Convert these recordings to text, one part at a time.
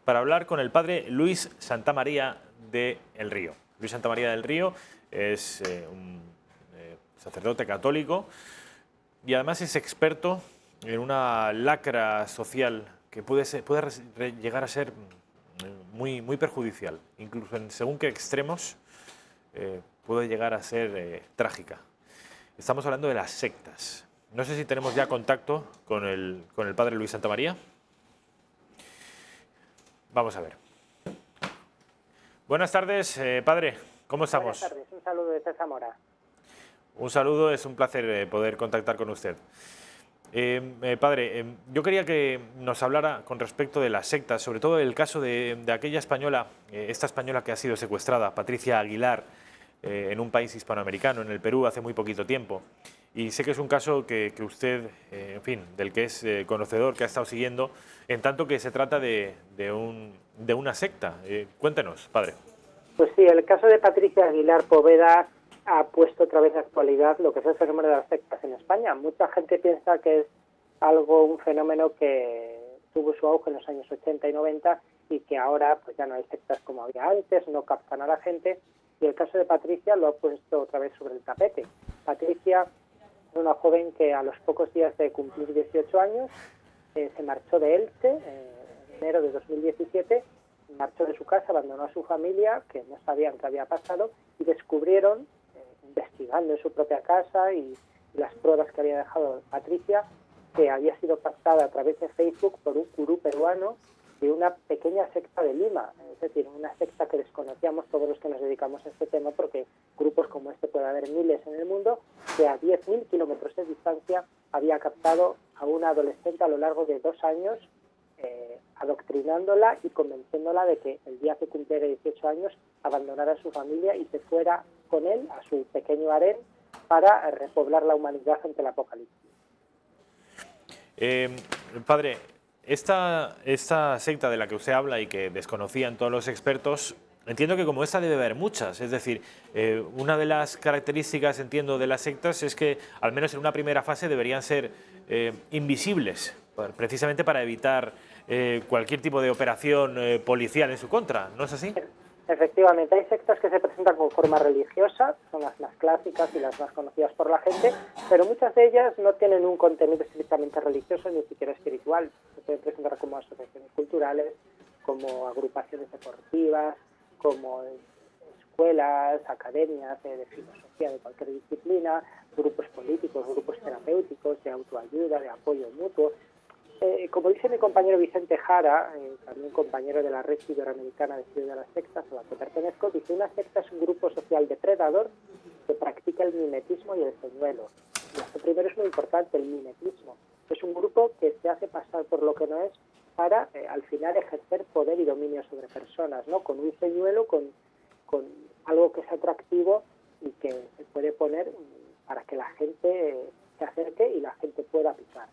para hablar con el padre Luis Santamaría del Río. Luis Santamaría del Río es un sacerdote católico y además es experto en una lacra social que puede llegar a ser muy perjudicial, incluso según qué extremos puede llegar a ser trágica. Estamos hablando de las sectas. No sé si tenemos ya contacto con el padre Luis Santamaría. Vamos a ver. Buenas tardes, padre. ¿Cómo estamos? Buenas tardes. Un saludo desde Zamora. Un saludo, es un placer poder contactar con usted. Padre, yo quería que nos hablara con respecto de las sectas, sobre todo el caso de aquella española, esta española que ha sido secuestrada, Patricia Aguilar, en un país hispanoamericano, en el Perú, hace muy poquito tiempo. Y sé que es un caso que usted, en fin, del que es conocedor, que ha estado siguiendo, en tanto que se trata de una secta. Cuéntenos, padre. Pues sí, el caso de Patricia Aguilar Poveda ha puesto otra vez de actualidad lo que es el fenómeno de las sectas en España. Mucha gente piensa que es un fenómeno que tuvo su auge en los años 80 y 90 y que ahora pues ya no hay sectas como había antes, no captan a la gente. Y el caso de Patricia lo ha puesto otra vez sobre el tapete. Patricia es una joven que a los pocos días de cumplir 18 años se marchó de Elche en enero de 2017, marchó de su casa, abandonó a su familia, que no sabían qué había pasado, y descubrieron, investigando en su propia casa y las pruebas que había dejado Patricia, que había sido captada a través de Facebook por un gurú peruano de una pequeña secta de Lima, es decir, una secta que desconocíamos todos los que nos dedicamos a este tema, porque grupos como este puede haber miles en el mundo, que a 10.000 kilómetros de distancia había captado a una adolescente a lo largo de 2 años, adoctrinándola y convenciéndola de que el día que cumpliera 18 años abandonara a su familia y se fuera con él a su pequeño harén para repoblar la humanidad ante el apocalipsis. Padre, esta secta de la que usted habla y que desconocían todos los expertos, entiendo que como esta debe haber muchas. Es decir, una de las características, entiendo, de las sectas es que, al menos en una primera fase, deberían ser invisibles, precisamente para evitar cualquier tipo de operación policial en su contra. ¿No es así? Efectivamente, hay sectas que se presentan con forma religiosa, son las más clásicas y las más conocidas por la gente, pero muchas de ellas no tienen un contenido estrictamente religioso ni siquiera espiritual. Se pueden presentar como asociaciones culturales, como agrupaciones deportivas, como escuelas, academias de filosofía de cualquier disciplina, grupos políticos, grupos terapéuticos, de autoayuda, de apoyo mutuo. Como dice mi compañero Vicente Jara, también compañero de la Red Iberoamericana de Estudio de las Sectas, a la que pertenezco, dice: una secta es un grupo social depredador que practica el mimetismo y el señuelo. Y esto primero es muy importante, el mimetismo. Es un grupo que se hace pasar por lo que no es para, al final, ejercer poder y dominio sobre personas, ¿no? Con un señuelo, con algo que es atractivo y que se puede poner para que la gente se acerque y la gente pueda picar.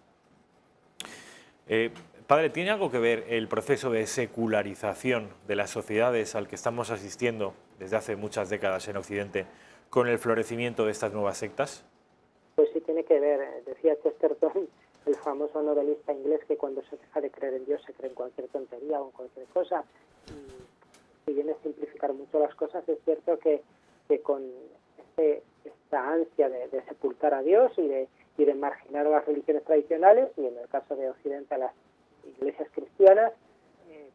Padre, ¿tiene algo que ver el proceso de secularización de las sociedades al que estamos asistiendo desde hace muchas décadas en Occidente con el florecimiento de estas nuevas sectas? Pues sí tiene que ver. Decía Chesterton, el famoso novelista inglés, que cuando se deja de creer en Dios se cree en cualquier tontería o en cualquier cosa. Y si viene a simplificar mucho las cosas, es cierto que con esta ansia de sepultar a Dios y de marginar a las religiones tradicionales, y en el caso de Occidente a las iglesias cristianas,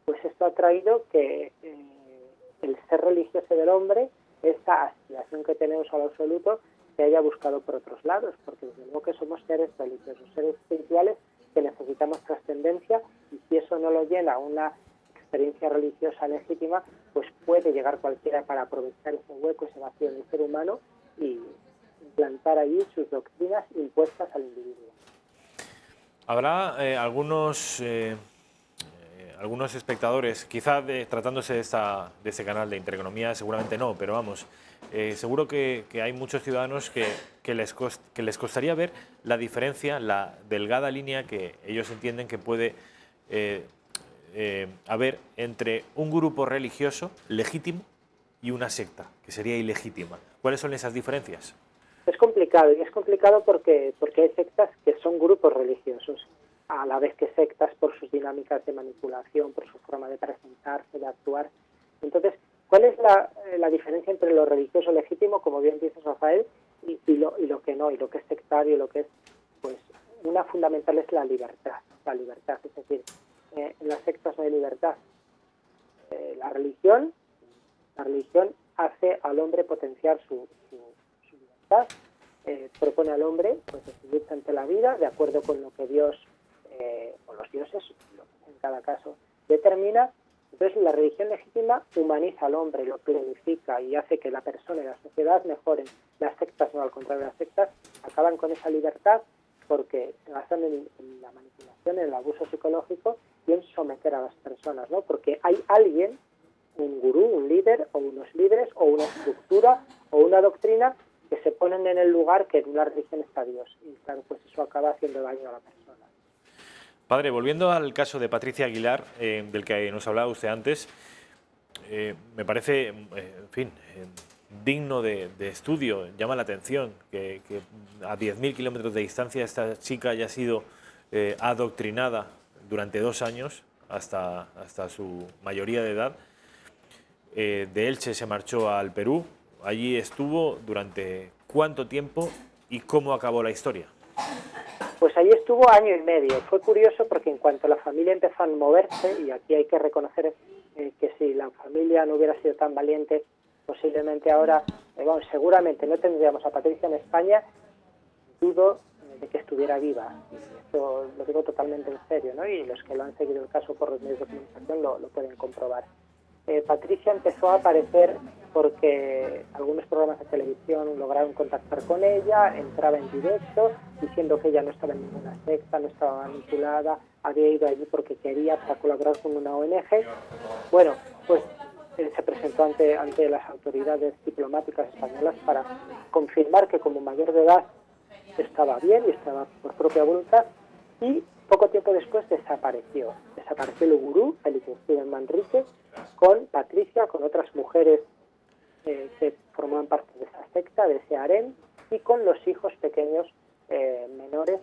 pues esto ha traído que el ser religioso del hombre, esta aspiración que tenemos al absoluto, se haya buscado por otros lados, porque desde luego que somos seres religiosos, seres espirituales que necesitamos trascendencia, y si eso no lo llena una experiencia religiosa legítima, pues puede llegar cualquiera para aprovechar ese hueco, ese vacío del ser humano y implantar allí sus doctrinas impuestas al individuo. Habrá algunos espectadores, quizá tratándose de este canal de Intereconomía, seguramente no, pero vamos, seguro que hay muchos ciudadanos que les costaría ver la diferencia, la delgada línea que ellos entienden que puede haber entre un grupo religioso legítimo y una secta, que sería ilegítima. ¿Cuáles son esas diferencias? Es complicado, y es complicado porque hay sectas que son grupos religiosos, a la vez que sectas por sus dinámicas de manipulación, por su forma de presentar expresarse, de actuar. Entonces, ¿cuál es la diferencia entre lo religioso legítimo, como bien dice Rafael, y lo que no, y lo que es sectario, lo que es, pues, una fundamental es la libertad, es decir, en las sectas no hay libertad. La religión hace al hombre potenciar su libertad, propone al hombre pues decidirse ante la vida de acuerdo con lo que Dios o los dioses, en cada caso, determina. Entonces la religión legítima humaniza al hombre, lo planifica y hace que la persona y la sociedad mejoren. Las sectas no, al contrario, las sectas acaban con esa libertad porque se basan en la manipulación, en el abuso psicológico y en someter a las personas, ¿no? Porque hay alguien, un gurú, un líder o unos líderes o una estructura o una doctrina que se ponen en el lugar que en una religión está Dios. Y claro, pues eso acaba haciendo daño a la persona. Padre, volviendo al caso de Patricia Aguilar, del que nos hablaba usted antes, me parece, en fin, digno de estudio, llama la atención que a 10.000 kilómetros de distancia esta chica haya sido adoctrinada durante 2 años, hasta su mayoría de edad. De Elche se marchó al Perú, allí estuvo durante ¿cuánto tiempo y cómo acabó la historia? Pues allí estuvo 1 año y medio. Fue curioso porque en cuanto la familia empezó a moverse, y aquí hay que reconocer que si la familia no hubiera sido tan valiente, posiblemente ahora, seguramente no tendríamos a Patricia en España, dudo de que estuviera viva. Y esto lo digo totalmente en serio, ¿no? Y los que lo han seguido el caso por los medios de comunicación lo pueden comprobar. Patricia empezó a aparecer porque algunos programas de televisión lograron contactar con ella, entraba en directo diciendo que ella no estaba en ninguna secta, no estaba manipulada, había ido allí porque quería para colaborar con una ONG. Bueno, pues se presentó ante las autoridades diplomáticas españolas para confirmar que como mayor de edad estaba bien y estaba por propia voluntad, y poco tiempo después desapareció el gurú, Félix Steven Manrique, con Patricia, con otras mujeres que formaban parte de esa secta, de ese harén, y con los hijos pequeños menores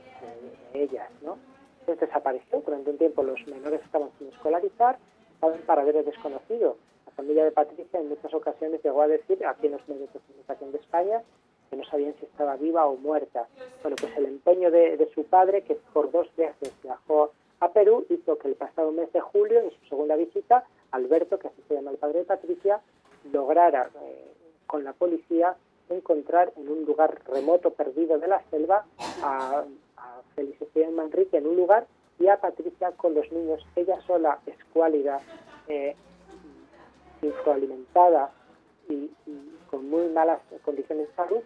de ellas, ¿no? Entonces desapareció. Durante un tiempo los menores estaban sin escolarizar, estaban en paradero desconocido. La familia de Patricia en muchas ocasiones llegó a decir, aquí en los medios de comunicación de España, que no sabían si estaba viva o muerta. Bueno, pues el empeño de su padre, que por 2 veces viajó a Perú, hizo que el pasado mes de julio, en su segunda visita, Alberto, que así se llama el padre de Patricia, lograra con la policía encontrar en un lugar remoto, perdido de la selva, a Félix Steven Manrique en un lugar, y a Patricia con los niños, ella sola, escuálida, infraalimentada y con muy malas condiciones de salud,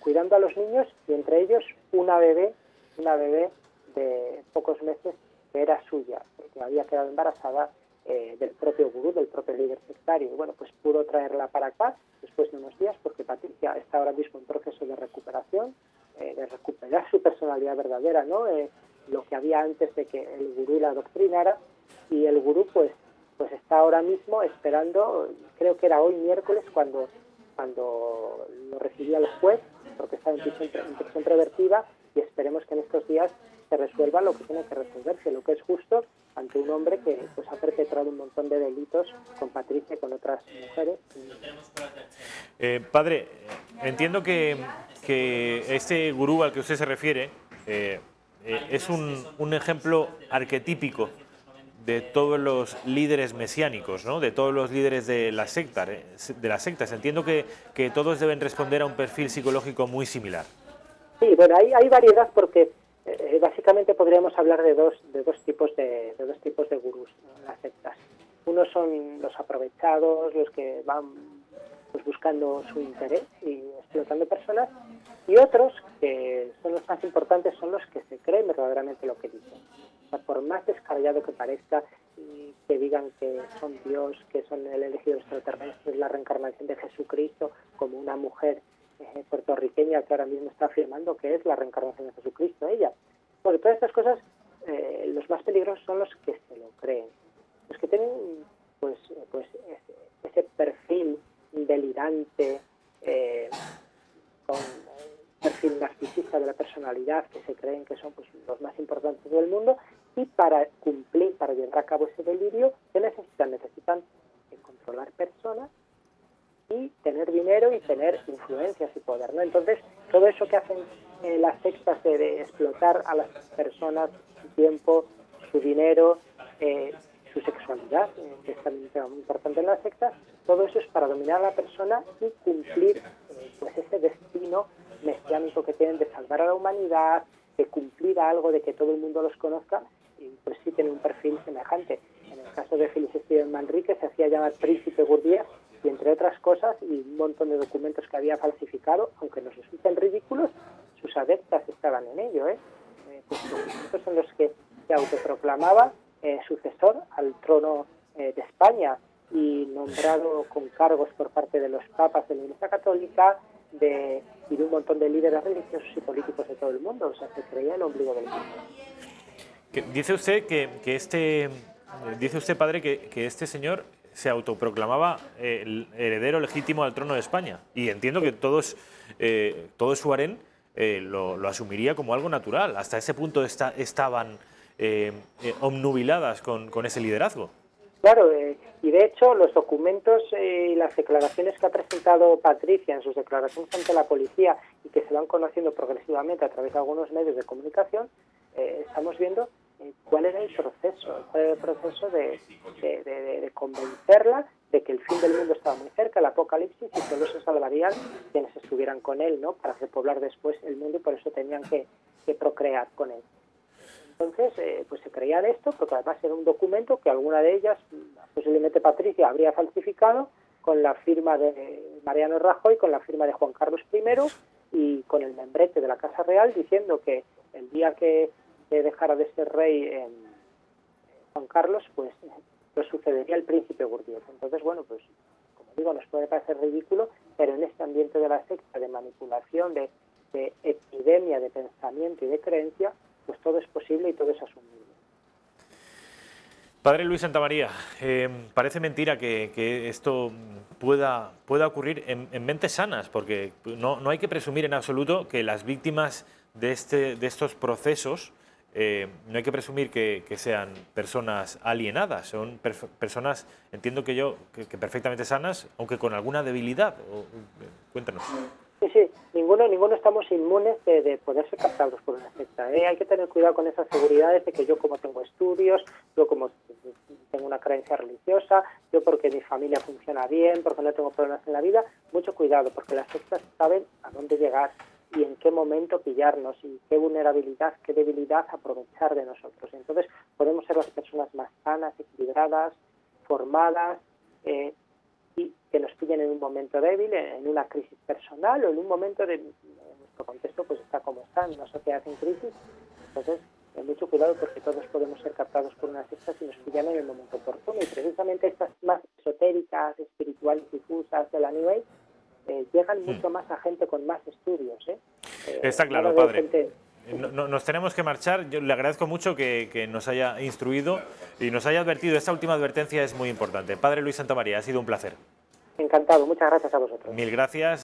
cuidando a los niños, y entre ellos una bebé de pocos meses que era suya, porque había quedado embarazada del propio gurú, del propio líder sectario. Y bueno, pues pudo traerla para acá después de unos días, porque Patricia está ahora mismo en proceso de recuperación, de recuperar su personalidad verdadera, ¿no? Lo que había antes de que el gurú la adoctrinara, y el gurú pues está ahora mismo esperando, creo que era hoy miércoles cuando lo recibía el juez, porque está en prisión preventiva, y esperemos que en estos días se resuelva lo que tiene que resolverse, lo que es justo ante un hombre que pues ha perpetrado un montón de delitos con Patricia y con otras mujeres. Padre, entiendo que este gurú al que usted se refiere es un ejemplo arquetípico de todos los líderes mesiánicos, ¿no? De todos los líderes de las sectas. Entiendo que todos deben responder a un perfil psicológico muy similar. Sí, bueno, hay variedad porque básicamente podríamos hablar de dos tipos de gurús, ¿no?, en las sectas. Unos son los aprovechados, los que van pues buscando su interés y explotando personas, y otros, que son los más importantes, son los que se creen verdaderamente lo que dicen. O sea, por más descabellado que parezca, y que digan que son Dios, que son el elegido extraterrestre, la reencarnación de Jesucristo, como una mujer puertorriqueña que ahora mismo está afirmando que es la reencarnación de Jesucristo ella. Bueno, todas estas cosas, los más peligrosos son los que se lo creen, los que tienen pues ese perfil delirante, con perfil narcisista de la personalidad, que se creen que son pues los más importantes del mundo, y para llevar a cabo ese delirio, ¿qué necesitan? Necesitan dinero y tener influencias y poder, ¿no? Entonces, todo eso que hacen las sectas de explotar a las personas, su tiempo, su dinero, su sexualidad, que es también un tema muy importante en las sectas, todo eso es para dominar a la persona y cumplir pues ese destino mesiánico que tienen de salvar a la humanidad, de cumplir algo, de que todo el mundo los conozca, y pues sí tiene un perfil semejante. En el caso de Félix Esteban Manrique se hacía llamar Príncipe Gurdjieff, y entre otras cosas, y un montón de documentos que había falsificado, aunque nos resulten ridículos, sus adeptas estaban en ello, pues documentos en los que se autoproclamaba sucesor al trono de España y nombrado con cargos por parte de los papas de la Iglesia Católica y de un montón de líderes religiosos y políticos de todo el mundo. O sea, se creía el ombligo del mundo. Dice usted dice usted, padre, que este señor se autoproclamaba el heredero legítimo al trono de España, y entiendo que todo su harén lo asumiría como algo natural. Hasta ese punto estaban obnubiladas con ese liderazgo. Claro, y de hecho los documentos y las declaraciones que ha presentado Patricia en sus declaraciones ante la policía y que se van conociendo progresivamente a través de algunos medios de comunicación, estamos viendo cuál era el proceso de convencerla de que el fin del mundo estaba muy cerca, el apocalipsis, y solo se salvarían quienes estuvieran con él, ¿no?, para repoblar después el mundo, y por eso tenían que procrear con él. Entonces, pues se creía de esto, porque además era un documento que alguna de ellas, posiblemente Patricia, habría falsificado con la firma de Mariano Rajoy, con la firma de Juan Carlos I y con el membrete de la Casa Real, diciendo que el día que dejara de ser rey Juan Carlos, pues lo sucedería el príncipe Gurdjieff. Entonces, bueno, pues como digo, nos puede parecer ridículo, pero en este ambiente de la secta, de manipulación, de epidemia de pensamiento y de creencia, pues todo es posible y todo es asumible. Padre Luis Santamaría, parece mentira que esto pueda ocurrir en mentes sanas, porque no hay que presumir en absoluto que las víctimas de estos procesos, no hay que presumir que sean personas alienadas, son personas, entiendo que perfectamente sanas, aunque con alguna debilidad. Cuéntanos. Sí, ninguno estamos inmunes de poder ser captados por una secta. Hay que tener cuidado con esas seguridades de que yo, como tengo estudios, yo como tengo una creencia religiosa, yo porque mi familia funciona bien, porque no tengo problemas en la vida, mucho cuidado, porque las sectas saben a dónde llegar y en qué momento pillarnos y qué vulnerabilidad, qué debilidad aprovechar de nosotros. Entonces podemos ser las personas más sanas, equilibradas, formadas, y que nos pillen en un momento débil, en una crisis personal o en un momento en nuestro contexto pues está como está, en una sociedad en crisis. Entonces, mucho cuidado, porque todos podemos ser captados por una secta si nos pillan en el momento oportuno, y precisamente estas más esotéricas, espirituales, difusas de la New Age llegan mucho más a gente con más estudios. Está claro, padre. Nos tenemos que marchar. Yo le agradezco mucho que nos haya instruido y nos haya advertido. Esta última advertencia es muy importante. Padre Luis Santamaría, ha sido un placer. Encantado, muchas gracias a vosotros. Mil gracias.